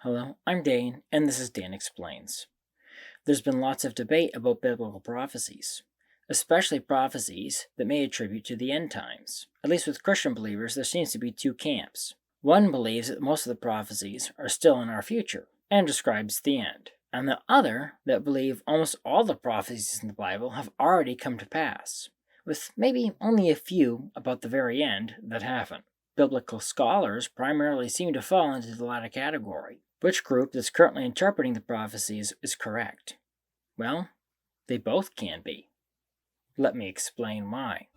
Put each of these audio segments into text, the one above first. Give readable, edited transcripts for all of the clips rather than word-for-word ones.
Hello, I'm Dane, and this is Dan Explains. There's been lots of debate about biblical prophecies, especially prophecies that may attribute to the end times. At least with Christian believers, there seems to be two camps. One believes that most of the prophecies are still in our future and describes the end, and the other that believe almost all the prophecies in the Bible have already come to pass, with maybe only a few about the very end that haven't. Biblical scholars primarily seem to fall into the latter category. Which group that's currently interpreting the prophecies is correct? Well, they both can be. Let me explain why.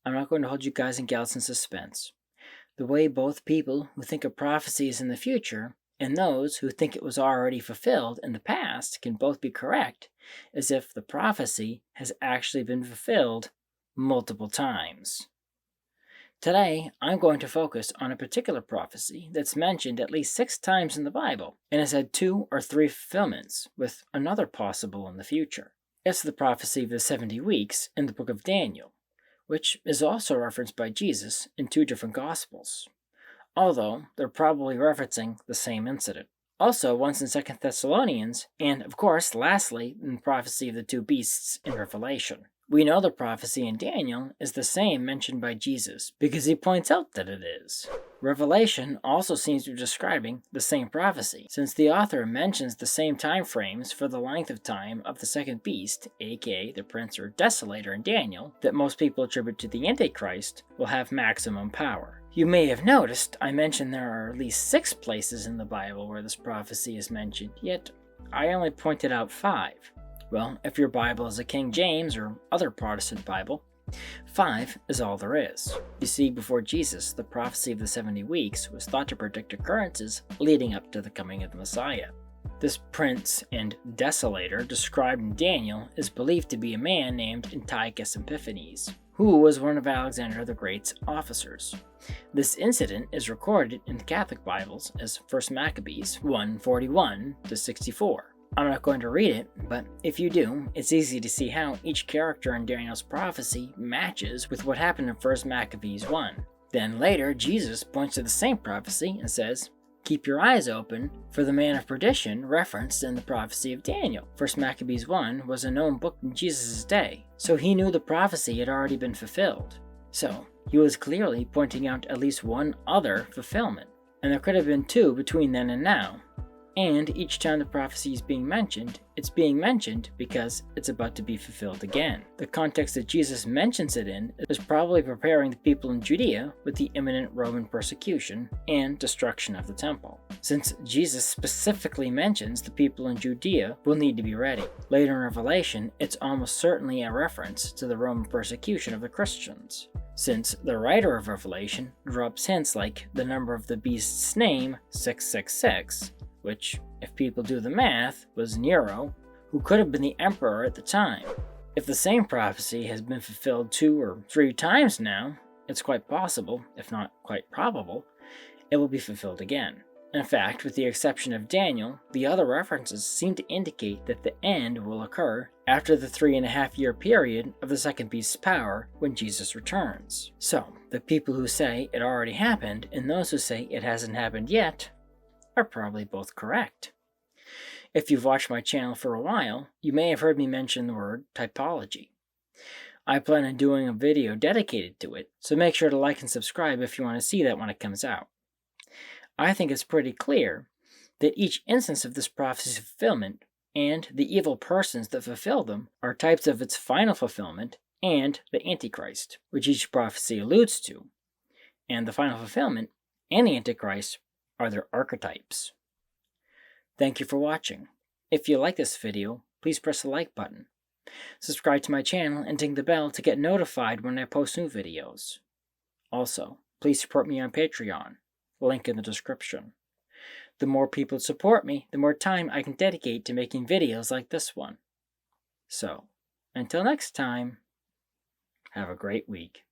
I'm not going to hold you guys and gals in suspense. The way both people who think of prophecies in the future and those who think it was already fulfilled in the past can both be correct is if the prophecy has actually been fulfilled multiple times. Today, I'm going to focus on a particular prophecy that's mentioned at least 6 times in the Bible and has had 2 or 3 fulfillments, with another possible in the future. It's the prophecy of the 70 weeks in the book of Daniel, which is also referenced by Jesus in 2 different Gospels, although they're probably referencing the same incident. Also, once in 2 Thessalonians, and of course, lastly, in the prophecy of the 2 beasts in Revelation. We know the prophecy in Daniel is the same mentioned by Jesus because he points out that it is. Revelation also seems to be describing the same prophecy, since the author mentions the same time frames for the length of time of the second beast, aka the prince or desolator in Daniel, that most people attribute to the Antichrist, will have maximum power. You may have noticed I mentioned there are at least 6 places in the Bible where this prophecy is mentioned, yet I only pointed out 5. Well, if your Bible is a King James or other Protestant Bible, 5 is all there is. You see, before Jesus, the prophecy of the 70 weeks was thought to predict occurrences leading up to the coming of the Messiah. This prince and desolator described in Daniel is believed to be a man named Antiochus Epiphanes, who was one of Alexander the Great's officers. This incident is recorded in the Catholic Bibles as 1 Maccabees 1:41-64. I'm not going to read it, but if you do, it's easy to see how each character in Daniel's prophecy matches with what happened in 1 Maccabees 1. Then later, Jesus points to the same prophecy and says, "Keep your eyes open for the man of perdition referenced in the prophecy of Daniel." 1 Maccabees 1 was a known book in Jesus' day, so he knew the prophecy had already been fulfilled. So, he was clearly pointing out at least one other fulfillment, and there could have been 2 between then and now. And each time the prophecy is being mentioned, it's being mentioned because it's about to be fulfilled again. The context that Jesus mentions it in is probably preparing the people in Judea with the imminent Roman persecution and destruction of the temple, since Jesus specifically mentions the people in Judea will need to be ready. Later in Revelation, it's almost certainly a reference to the Roman persecution of the Christians, since the writer of Revelation drops hints like the number of the beast's name, 666, which, if people do the math, was Nero, who could have been the emperor at the time. If the same prophecy has been fulfilled 2 or 3 times now, it's quite possible, if not quite probable, it will be fulfilled again. In fact, with the exception of Daniel, the other references seem to indicate that the end will occur after the 3.5-year period of the second beast's power when Jesus returns. So, the people who say it already happened and those who say it hasn't happened yet are probably both correct. If you've watched my channel for a while, you may have heard me mention the word typology. I plan on doing a video dedicated to it, so make sure to like and subscribe if you want to see that when it comes out. I think it's pretty clear that each instance of this prophecy's fulfillment and the evil persons that fulfill them are types of its final fulfillment and the Antichrist, which each prophecy alludes to, and the final fulfillment and the Antichrist are their archetypes. Thank you for watching. If you like this video, please press the like button. Subscribe to my channel and ding the bell to get notified when I post new videos. Also, please support me on Patreon, link in the description. The more people support me, the more time I can dedicate to making videos like this one. So, until next time, have a great week.